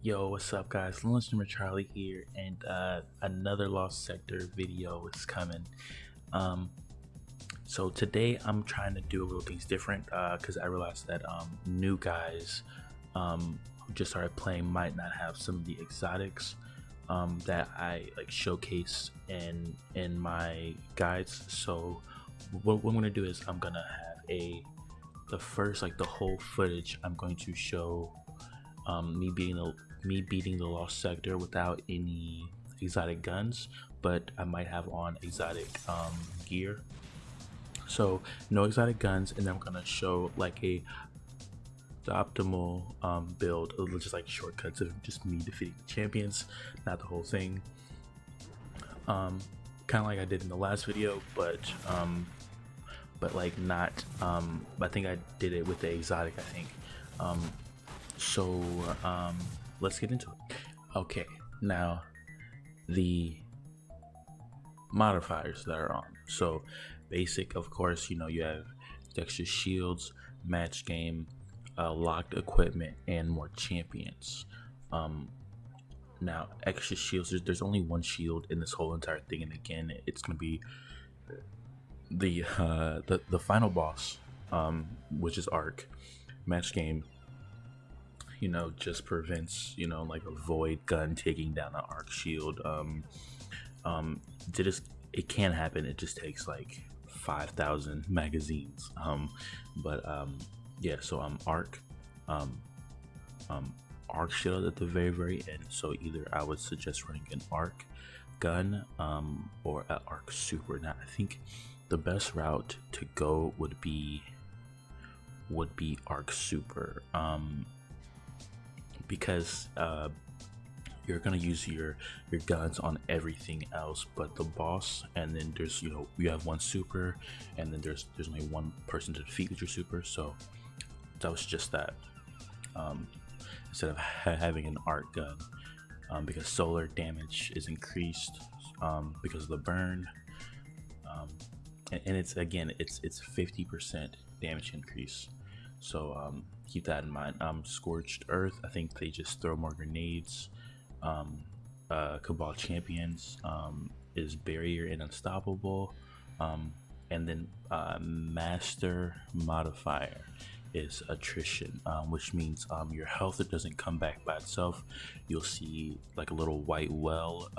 Yo, what's up, guys? Lunch number Charlie here, and another Lost Sector video is coming. Um, so today I'm trying to do a little things different because I realized that new guys who just started playing might not have some of the exotics that I like showcase in my guides. So what I'm gonna do is I'm gonna have the whole footage. I'm going to show me beating the Lost Sector without any exotic guns, but I might have on exotic gear. So no exotic guns, and then I'm gonna show like the optimal build, just like shortcuts of just me defeating the champions, not the whole thing. Kind of like I did in the last video, but like not. I think I did it with the exotic. I think. So let's get into it. Okay, now the modifiers that are on. So basic, of course, you know, you have extra shields, match game, locked equipment, and more champions. Now extra shields, there's only one shield in this whole entire thing, and again it's gonna be the final boss, which is Arc. Match game, you know, just prevents, you know, like a void gun taking down an arc shield. It can happen, it just takes like 5,000 magazines. Yeah, so arc arc shield at the very end. So either I would suggest running an arc gun or an arc super. Now I think the best route to go would be arc super, because you're gonna use your guns on everything else but the boss, and then there's, you know, you have one super, and then there's only one person to defeat with your super. So that was just that, instead of having an arc gun, because solar damage is increased because of the burn, and it's 50% damage increase. So keep that in mind. Scorched Earth, I think they just throw more grenades. Cabal Champions is Barrier and Unstoppable. And then Master Modifier is Attrition, which means your health, it doesn't come back by itself. You'll see like a little white well.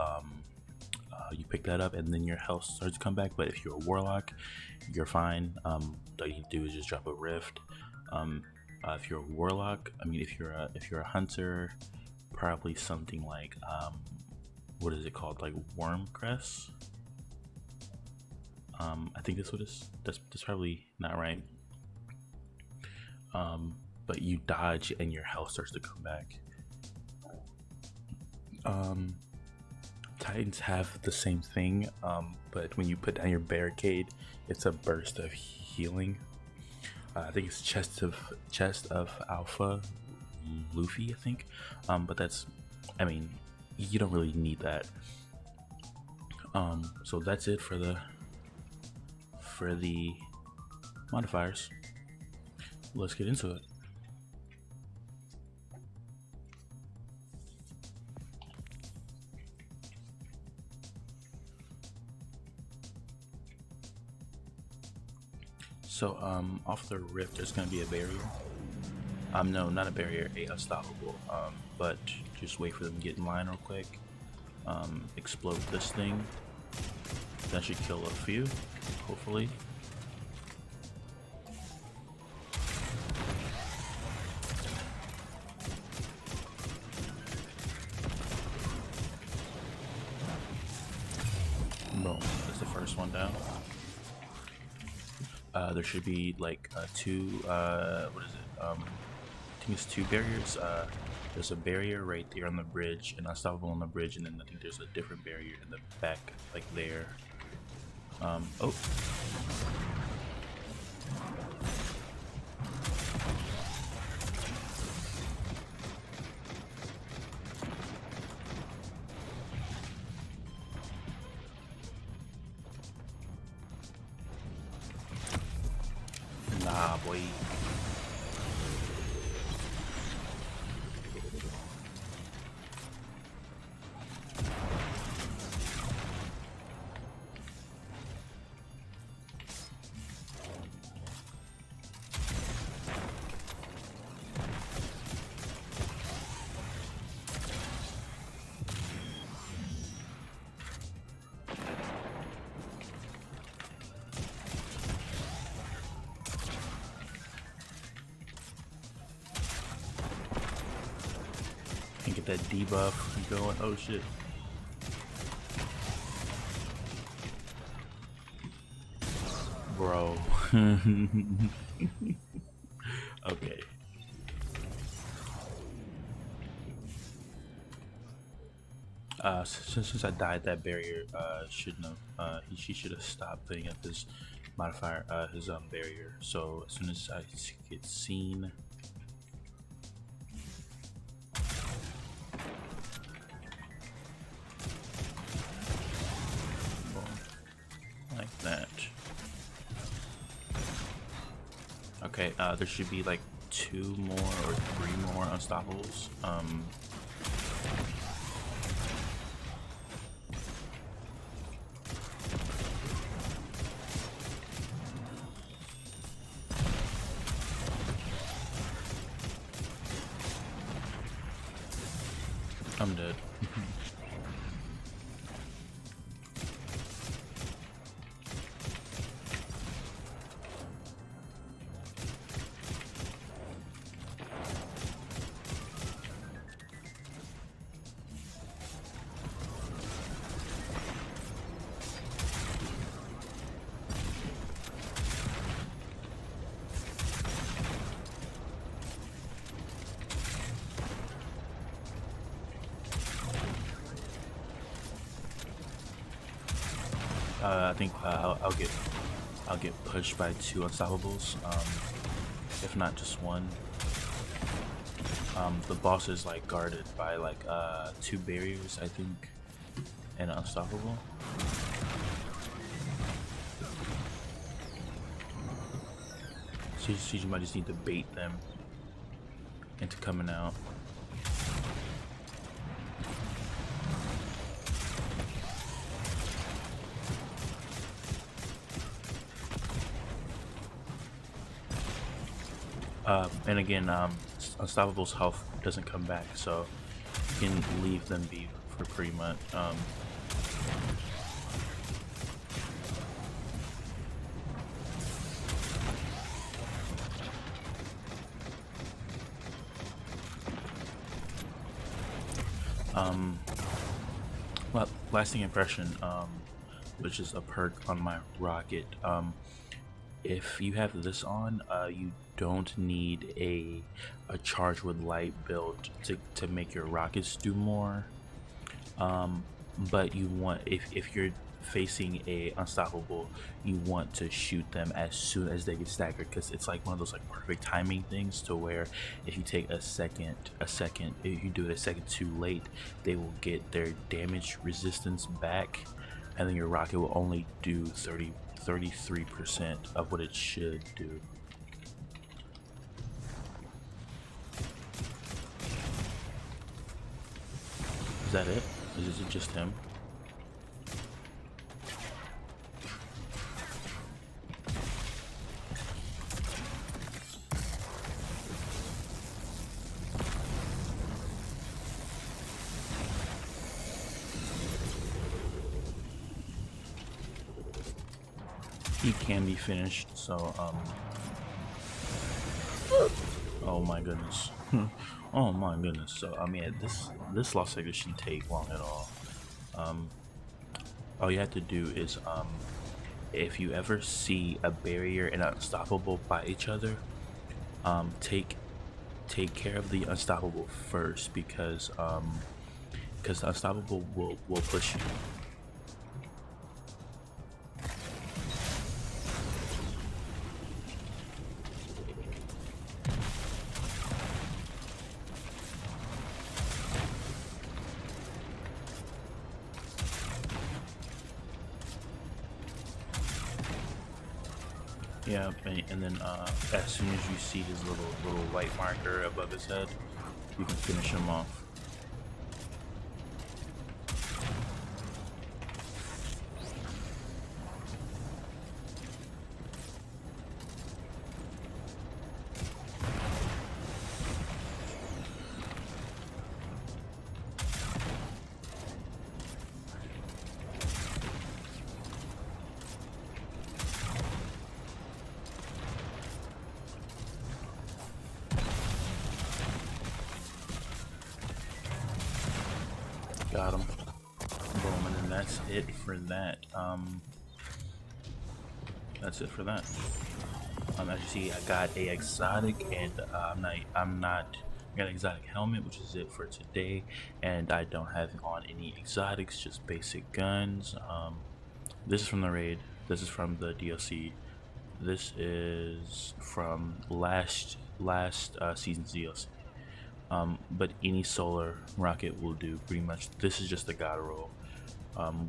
You pick that up and then your health starts to come back. But if you're a warlock, you're fine. All you do is just drop a rift. If you're a warlock, I mean, if you're a hunter, probably something like what is it called, like worm crest. I think that's probably not right. But you dodge and your health starts to come back. Titans have the same thing, but when you put down your barricade, it's a burst of healing. I think it's chest of alpha Luffy, I think, but that's, I mean, you don't really need that. So that's it for the modifiers. Let's get into it. So off the rift, there's gonna be a barrier. No, not a barrier, a unstoppable. But just wait for them to get in line real quick. Explode this thing. That should kill a few, hopefully. Boom, that's the first one down. There should be like two, what is it? I think it's two barriers. There's a barrier right there on the bridge, and unstoppable on the bridge, and then I think there's a different barrier in the back, like there. Oh. Nah, boy. And get that debuff going. Oh shit. Bro. Okay. Since I died, that barrier shouldn't have. She should have stopped putting up his modifier, his barrier. So as soon as I get seen, boom, like that. Okay, there should be like 2 more or 3 more unstoppables. I'm dead. I think I'll get pushed by 2 unstoppables, if not just 1. The boss is like guarded by like 2 barriers, I think, and an unstoppable. So you might just need to bait them into coming out. And again, Unstoppable's health doesn't come back, so you can leave them be for pretty much. Well, lasting impression, which is a perk on my rocket. If you have this on, you don't need a charge with light build to make your rockets do more. But you want, if you're facing a unstoppable, you want to shoot them as soon as they get staggered, because it's like one of those like perfect timing things to where if you take a second, if you do it a second too late, they will get their damage resistance back, and then your rocket will only do 33% of what it should do. Is that it? Is it just him? He can be finished, so oh my goodness. Oh my goodness. So I mean, this lost sector shouldn't take long at all. All you have to do is if you ever see a barrier and an unstoppable by each other, take care of the unstoppable first, because the unstoppable will push you. Yeah, and then as soon as you see his little white marker above his head, you can finish him off. Got him. Boom, and then that's it for that. That's it for that. As you see, I got a exotic, and I got an exotic helmet, which is it for today. And I don't have on any exotics, just basic guns. This is from the raid. This is from the DLC. This is from last season's DLC. But any solar rocket will do pretty much. This is just the god roll,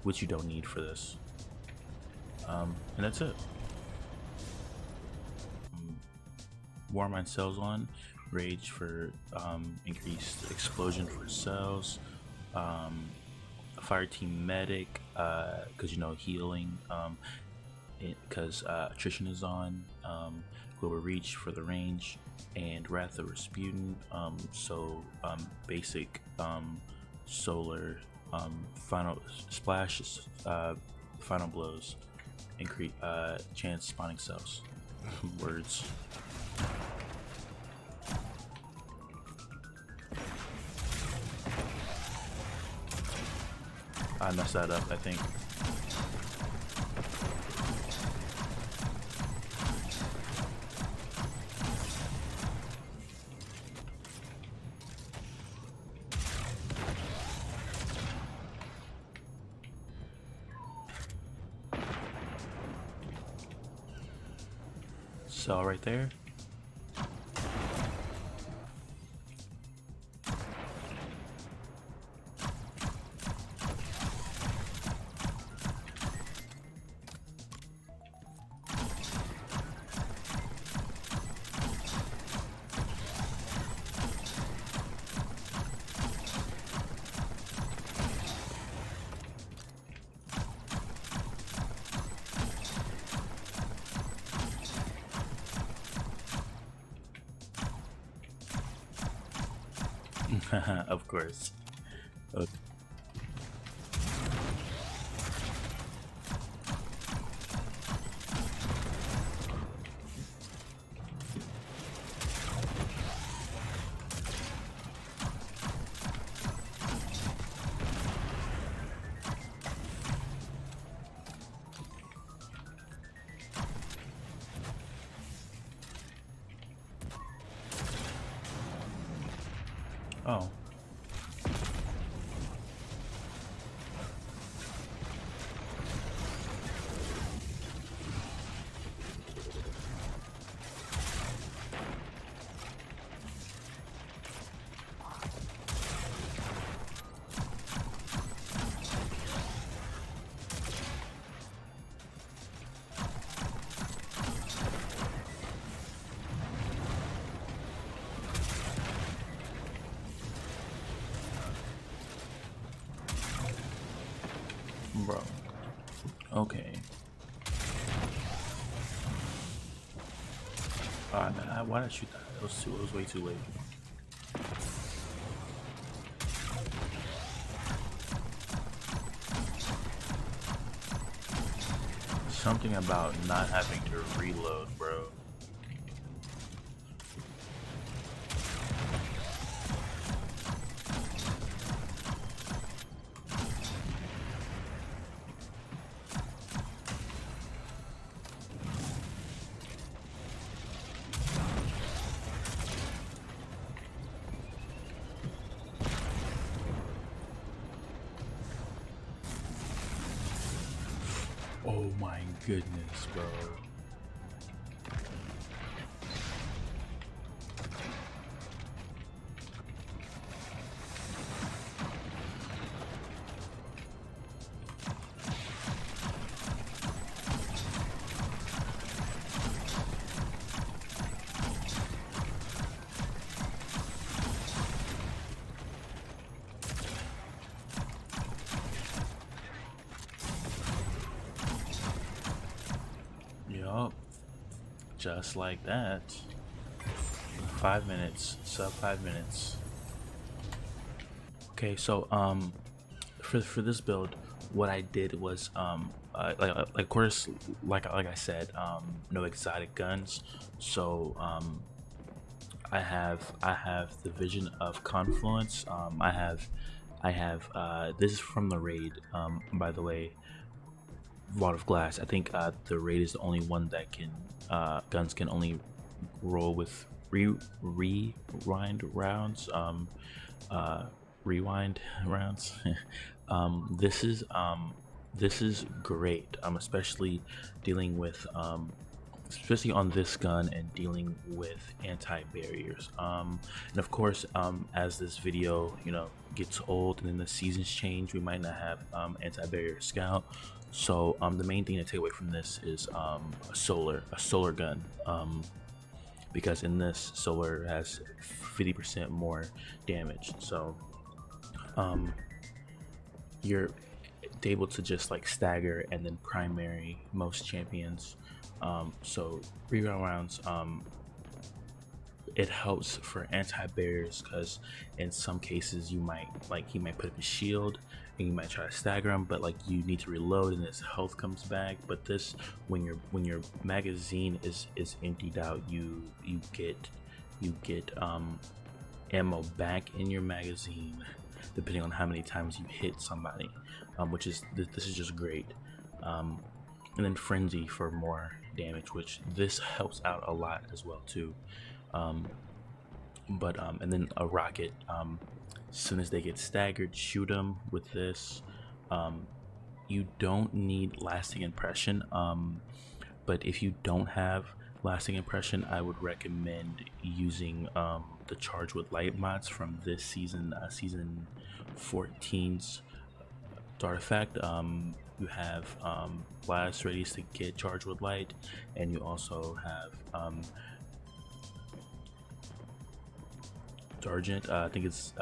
which you don't need for this. And that's it. Warmind cells on, rage for increased explosion for cells, fire team medic, because you know healing, because attrition is on, global reach for the range, and wrath of Rasputin. Basic solar final splashes, final blows, increase chance spawning cells. Words. I messed that up, I think. So right there. Of course. Okay. Oh. Bro. Okay. Man, why did I shoot that? It was way too late. Something about not having to reload, bro. Oh my goodness, bro. Yup. Just like that. 5 minutes. Sub 5 minutes. Okay, so for this build, what I did was like of course, like I said, no exotic guns. So I have the Vision of Confluence. I I have this is from the raid, by the way. Vault of Glass. I think the raid is the only one that can guns can only roll with rewind rounds. Rewind rounds. This is great. Especially dealing with especially on this gun and dealing with anti-barriers. And of course, as this video gets old and then the seasons change, we might not have anti-barrier scout. So the main thing to take away from this is a solar gun, because in this solar has 50% more damage. So you're able to just like stagger and then primary most champions. So reround rounds, it helps for anti-barriers because in some cases he might put up a shield and you might try to stagger him, but like you need to reload and his health comes back. But this, when your magazine is emptied out, you get ammo back in your magazine depending on how many times you hit somebody, which is this is just great. And then frenzy for more damage, which this helps out a lot as well too. And then a rocket, as soon as they get staggered, shoot them with this. You don't need lasting impression, but if you don't have lasting impression, I would recommend using the charge with light mods from this season, season 14's artifact. You have blast radius to get charged with light, and you also have Sergeant. I think it's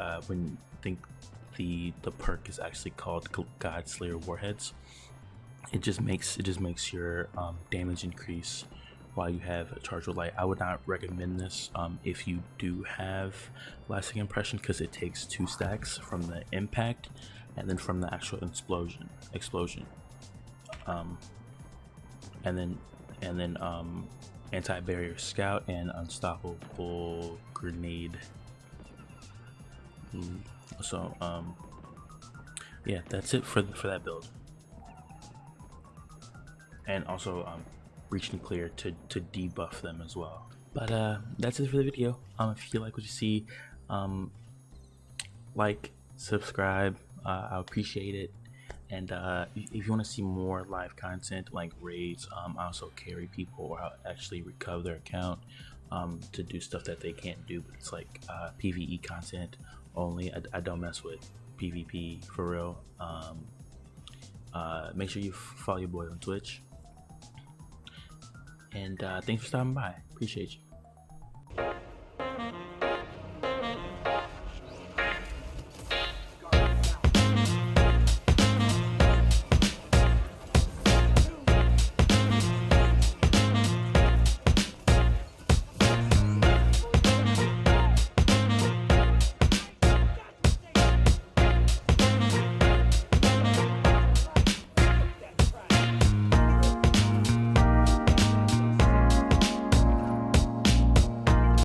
the perk is actually called God Slayer Warheads. It just makes your damage increase while you have a charge with light. I would not recommend this if you do have lasting impression, because it takes 2 stacks from the impact and then from the actual explosion. And then anti-barrier scout and unstoppable grenade. So yeah, that's it for that build. And also reach and clear to debuff them as well. But that's it for the video. If you like what you see, like, subscribe, I appreciate it. And if you want to see more live content like raids, I also carry people, or I'll actually recover their account to do stuff that they can't do, but it's like PvE content only. I don't mess with PvP for real. Make sure you follow your boy on Twitch. And thanks for stopping by. Appreciate you.